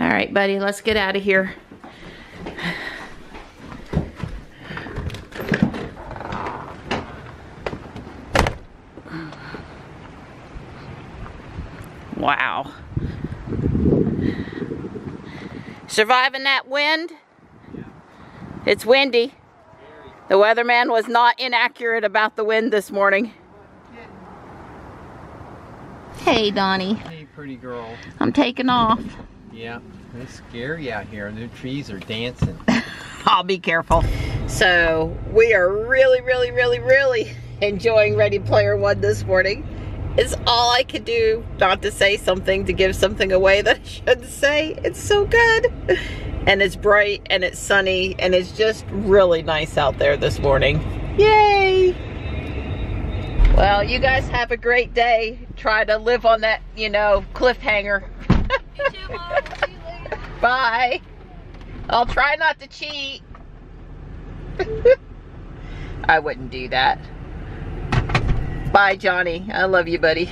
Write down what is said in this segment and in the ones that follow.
All right, buddy, let's get out of here. Wow. Surviving that wind? Yeah. It's windy. The weatherman was not inaccurate about the wind this morning. Hey, Donnie. Hey, pretty girl. I'm taking off. Yeah, it's scary out here. The trees are dancing. I'll be careful. So, we are really enjoying Ready Player One this morning. It's all I could do not to say something, to give something away that I shouldn't say. It's so good. And it's bright and it's sunny and it's just really nice out there this morning. Yay! Well, you guys have a great day. Try to live on that, you know, cliffhanger. You too, Mom. We'll see you later. Bye. I'll try not to cheat. I wouldn't do that. Bye, Johnny. I love you, buddy.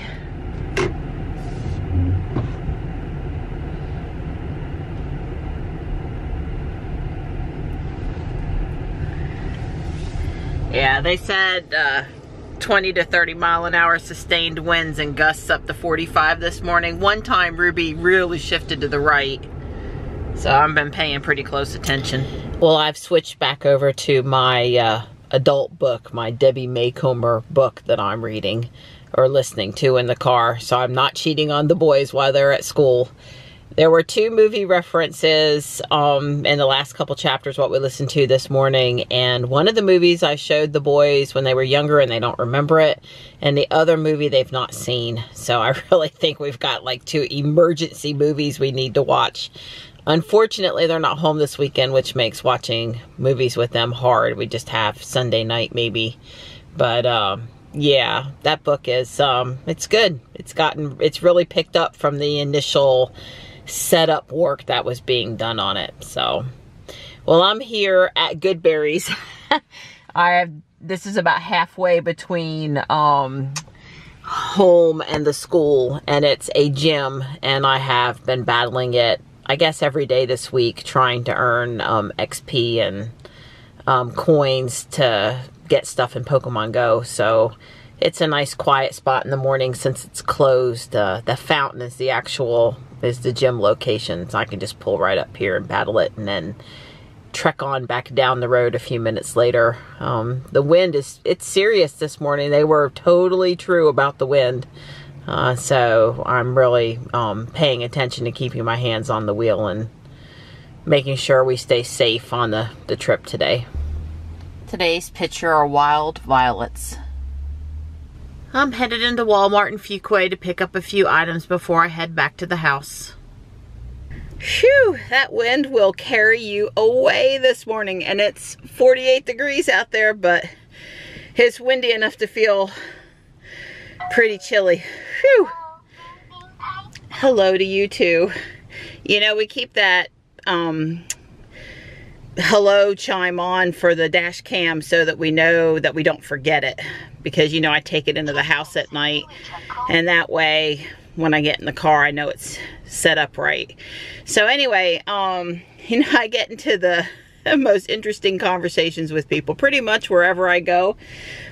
Yeah, they said 20 to 30 mile an hour sustained winds and gusts up to 45 this morning. One time Ruby really shifted to the right. So I've been paying pretty close attention. Well, I've switched back over to my adult book, my Debbie Maycomer book that I'm reading or listening to in the car. So I'm not cheating on the boys while they're at school. There were 2 movie references in the last couple chapters, what we listened to this morning. And one of the movies I showed the boys when they were younger and they don't remember it. And the other movie they've not seen. So I really think we've got like 2 emergency movies we need to watch. Unfortunately, they're not home this weekend, which makes watching movies with them hard. We just have Sunday night maybe. But yeah, that book is, it's good. It's really picked up from the initial setup work that was being done on it. So, well, I'm here at Goodberry's. This is about halfway between home and the school, and it's a gym, and I have been battling it, I guess, every day this week, trying to earn XP and coins to get stuff in Pokemon Go. So it's a nice quiet spot in the morning since it's closed. The fountain is the gym location, so I can just pull right up here and battle it and then trek on back down the road a few minutes later. The wind it's serious this morning. They were totally true about the wind. So I'm really paying attention to keeping my hands on the wheel and making sure we stay safe on the trip today. Today's picture are wild violets. I'm headed into Walmart in Fuquay to pick up a few items before I head back to the house. Phew, that wind will carry you away this morning, and it's 48 degrees out there, but it's windy enough to feel pretty chilly. Phew. Hello to you too. You know, we keep that hello chime on for the dash cam so that we know that we don't forget it, because you know I take it into the house at night, and that way when I get in the car I know it's set up right. So anyway, you know, I get into the most interesting conversations with people pretty much wherever I go,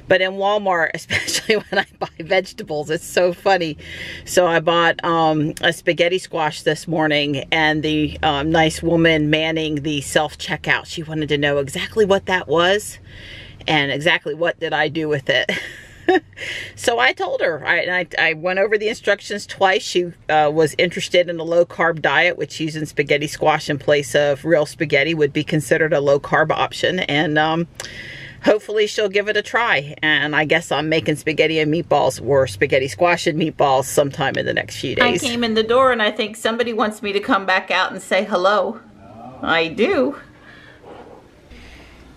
but in Walmart, especially when I buy vegetables, it's so funny. So I bought a spaghetti squash this morning, and the nice woman manning the self-checkout, she wanted to know exactly what that was and exactly what did I do with it. So I told her, I went over the instructions twice. She was interested in a low-carb diet, which using spaghetti squash in place of real spaghetti would be considered a low-carb option. And hopefully she'll give it a try. And I guess I'm making spaghetti and meatballs, or spaghetti squash and meatballs, sometime in the next few days. I came in the door and I think somebody wants me to come back out and say hello. Oh. I do.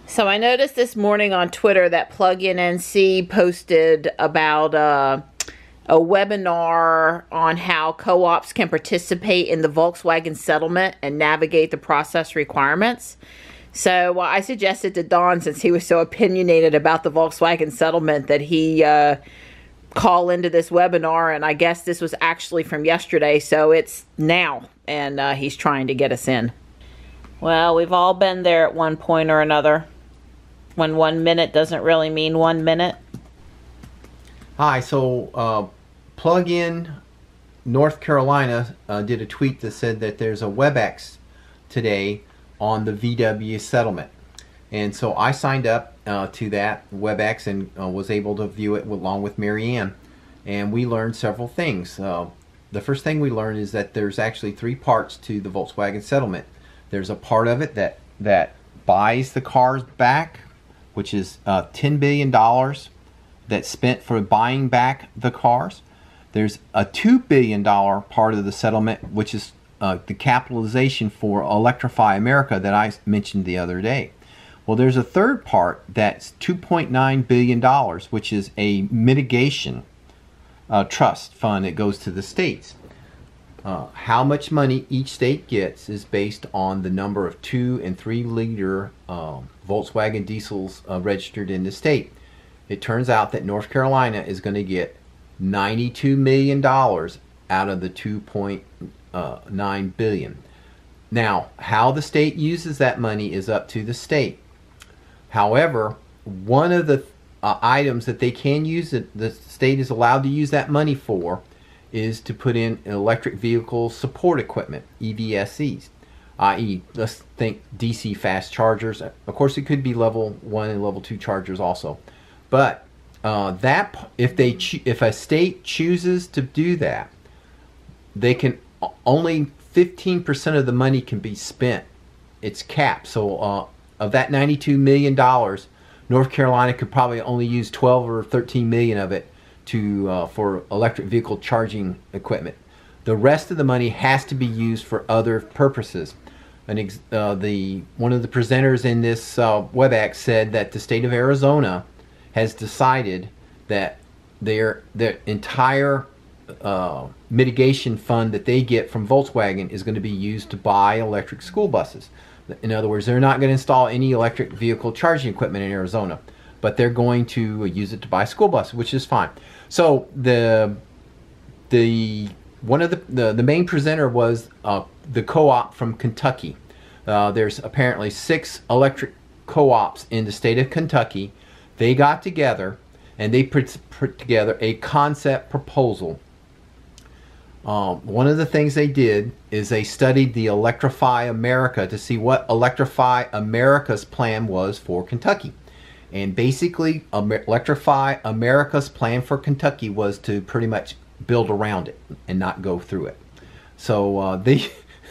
So I noticed this morning on Twitter that Plug-in NC posted about a webinar on how co-ops can participate in the Volkswagen Settlement and navigate the process requirements. So I suggested to Don, since he was so opinionated about the Volkswagen Settlement, that he call into this webinar, and I guess this was actually from yesterday, so it's now. and he's trying to get us in. Well, we've all been there at one point or another, when 1 minute doesn't really mean 1 minute. Hi, so Plug In North Carolina did a tweet that said that there's a WebEx today on the VW settlement. And so I signed up to that WebEx and was able to view it along with Marianne. And we learned several things. The first thing we learned is that there's actually 3 parts to the Volkswagen settlement. There's a part of it that buys the cars back, which is $10 billion that's spent for buying back the cars. There's a $2 billion part of the settlement, which is the capitalization for Electrify America that I mentioned the other day. Well, there's a third part that's $2.9 billion, which is a mitigation trust fund that goes to the states. How much money each state gets is based on the number of 2 and 3 liter Volkswagen diesels registered in the state. It turns out that North Carolina is going to get $92 million out of the $2.9 billion. Now, how the state uses that money is up to the state. However, one of the items that they can use, that the state is allowed to use that money for, is to put in electric vehicle support equipment, EVSEs, i.e., let's think DC fast chargers. Of course, it could be level 1 and level 2 chargers also. But if a state chooses to do that, they can only 15% of the money can be spent. It's capped. So of that $92 million, North Carolina could probably only use 12 or 13 million of it for electric vehicle charging equipment. The rest of the money has to be used for other purposes. One of the presenters in this WebEx said that the state of Arizona has decided that their entire mitigation fund that they get from Volkswagen is going to be used to buy electric school buses. In other words, they're not going to install any electric vehicle charging equipment in Arizona, but they're going to use it to buy school buses, which is fine. So the main presenter was the co-op from Kentucky. There's apparently 6 electric co-ops in the state of Kentucky. They got together and they put together a concept proposal. One of the things they did is they studied the Electrify America to see what Electrify America's plan was for Kentucky. And basically, Electrify America's plan for Kentucky was to pretty much build around it and not go through it. So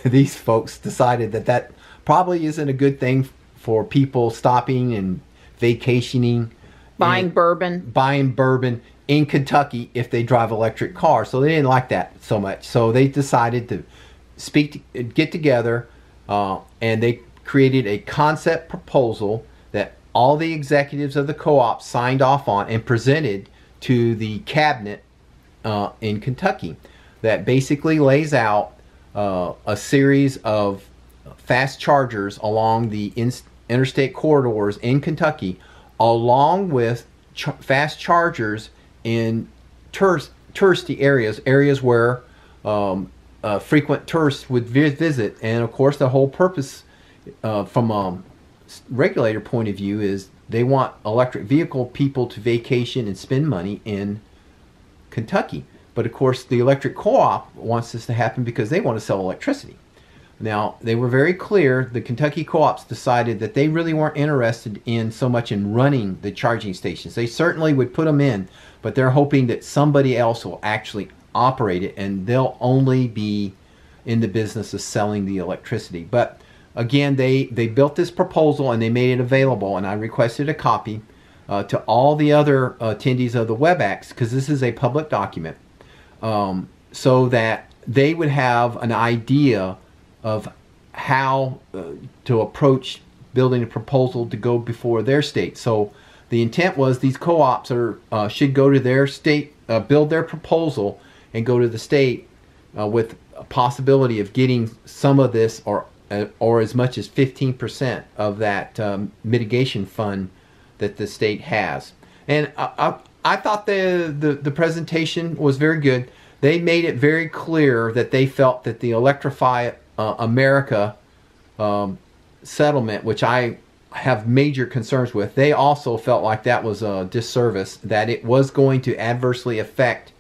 these folks decided that probably isn't a good thing for people stopping and vacationing, Buying bourbon in Kentucky if they drive electric cars. So they didn't like that so much. So they decided to get together and they created a concept proposal that all the executives of the co-op signed off on and presented to the cabinet in Kentucky, that basically lays out a series of fast chargers along the interstate corridors in Kentucky, along with fast chargers in touristy areas where frequent tourists would visit. And of course, the whole purpose from a regulator point of view is they want electric vehicle people to vacation and spend money in Kentucky. But of course, the electric co-op wants this to happen because they want to sell electricity. Now, they were very clear. The Kentucky co-ops decided that they really weren't interested in so much in running the charging stations. They certainly would put them in, but they're hoping that somebody else will actually operate it, and they'll only be in the business of selling the electricity. But again, they built this proposal and they made it available, and I requested a copy to all the other attendees of the WebEx, because this is a public document, so that they would have an idea of how to approach building a proposal to go before their state. So the intent was these co-ops should go to their state, build their proposal, and go to the state with a possibility of getting some of this, or as much as 15% of that mitigation fund that the state has. And I thought the presentation was very good. they made it very clear that they felt that the Electrify America settlement, which I have major concerns with, they also felt like that was a disservice, that it was going to adversely affect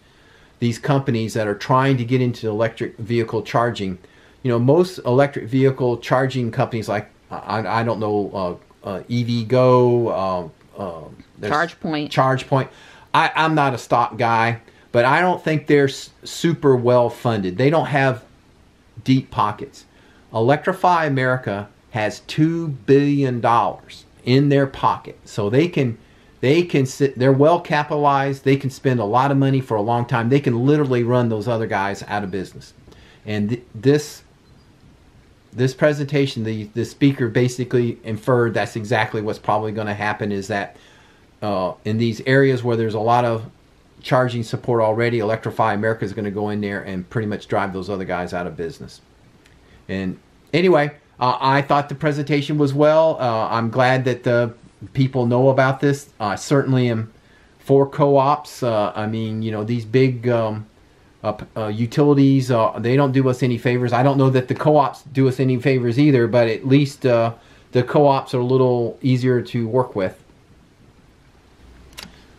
these companies that are trying to get into electric vehicle charging. You know, most electric vehicle charging companies, like I don't know, EVgo, ChargePoint. I'm not a stock guy, but I don't think they're super well funded. They don't have deep pockets. Electrify America has $2 billion in their pocket, so they can sit. They're well capitalized. They can spend a lot of money for a long time. They can literally run those other guys out of business. And this presentation, the speaker basically inferred that's exactly what's probably going to happen, is that in these areas where there's a lot of charging support already, Electrify America is going to go in there and pretty much drive those other guys out of business. And anyway, I thought the presentation was well. I'm glad that the people know about this. I certainly am for co-ops. I mean, you know, these big utilities, they don't do us any favors. I don't know that the co-ops do us any favors either, but at least the co-ops are a little easier to work with.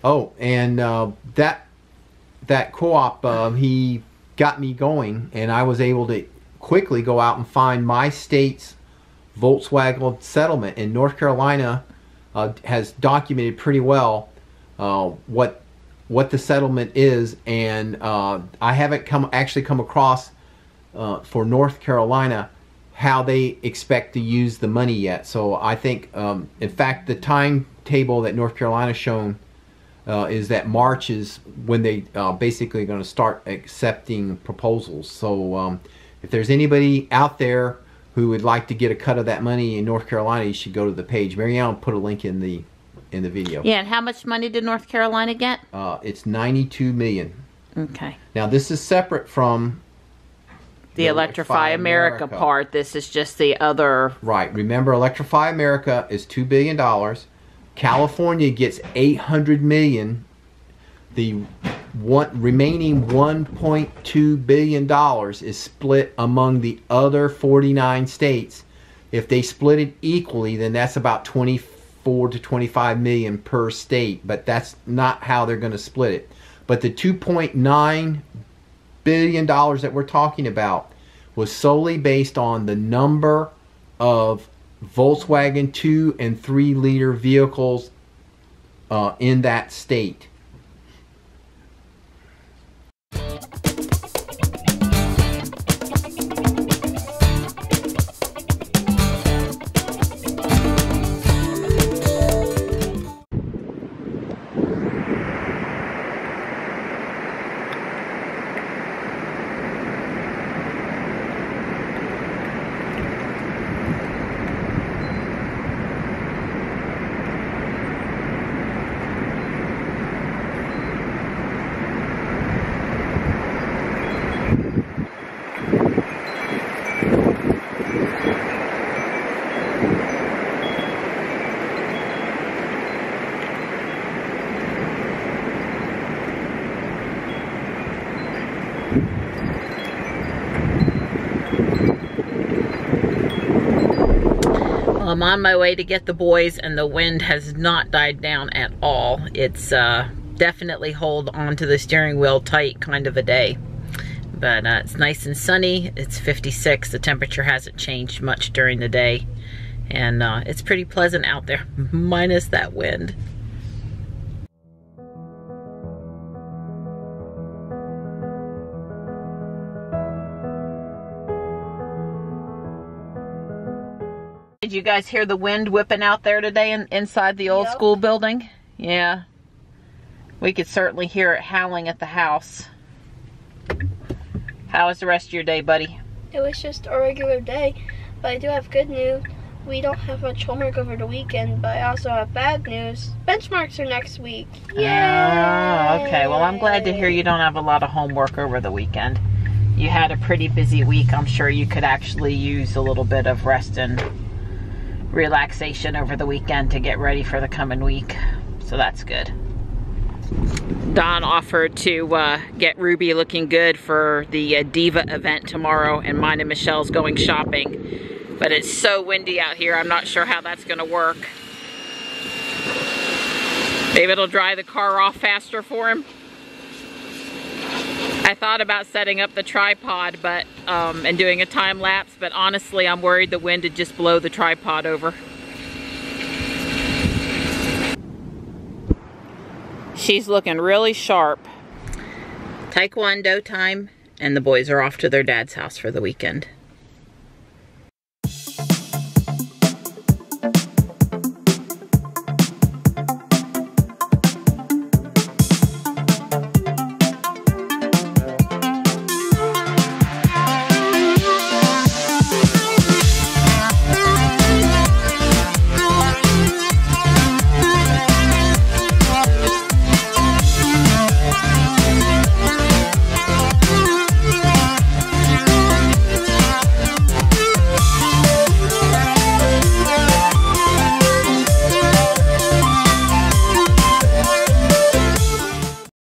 Oh, and that co-op, he got me going, and I was able to quickly go out and find my state's Volkswagen Settlement in North Carolina. Has documented pretty well what the settlement is, and I haven't actually come across for North Carolina how they expect to use the money yet. So I think, in fact, the timetable that North Carolina's shown is that March is when they basically going to start accepting proposals. So if there's anybody out there who would like to get a cut of that money in North Carolina, you should go to the page. Marianne put a link in the video. Yeah, and how much money did North Carolina get? It's $92 million. Okay. Now this is separate from the Electrify America part. This is just the other. Right. Remember, Electrify America is $2 billion. California gets $800 million. The remaining $1.2 billion is split among the other 49 states. If they split it equally, then that's about 24 to 25 million per state, but that's not how they're going to split it. But the $2.9 billion that we're talking about was solely based on the number of Volkswagen 2 and 3 liter vehicles in that state. I'm on my way to get the boys, and the wind has not died down at all. It's definitely hold onto the steering wheel tight kind of a day. But it's nice and sunny. It's 56. The temperature hasn't changed much during the day. And it's pretty pleasant out there, minus that wind. Did you guys hear the wind whipping out there today inside the old school building? Yeah. We could certainly hear it howling at the house. How was the rest of your day, buddy? It was just a regular day, but I do have good news. We don't have much homework over the weekend, but I also have bad news. Benchmarks are next week. Yay! Oh, okay. Well, I'm glad to hear you don't have a lot of homework over the weekend. You had a pretty busy week. I'm sure you could actually use a little bit of rest and relaxation over the weekend to get ready for the coming week. So that's good. Don offered to get Ruby looking good for the Diva event tomorrow, and mine and Michelle's going shopping. But it's so windy out here, I'm not sure how that's gonna work. Maybe it'll dry the car off faster for him. I thought about setting up the tripod and doing a time lapse, but honestly I'm worried the wind would just blow the tripod over. She's looking really sharp. Taekwondo time, and the boys are off to their dad's house for the weekend.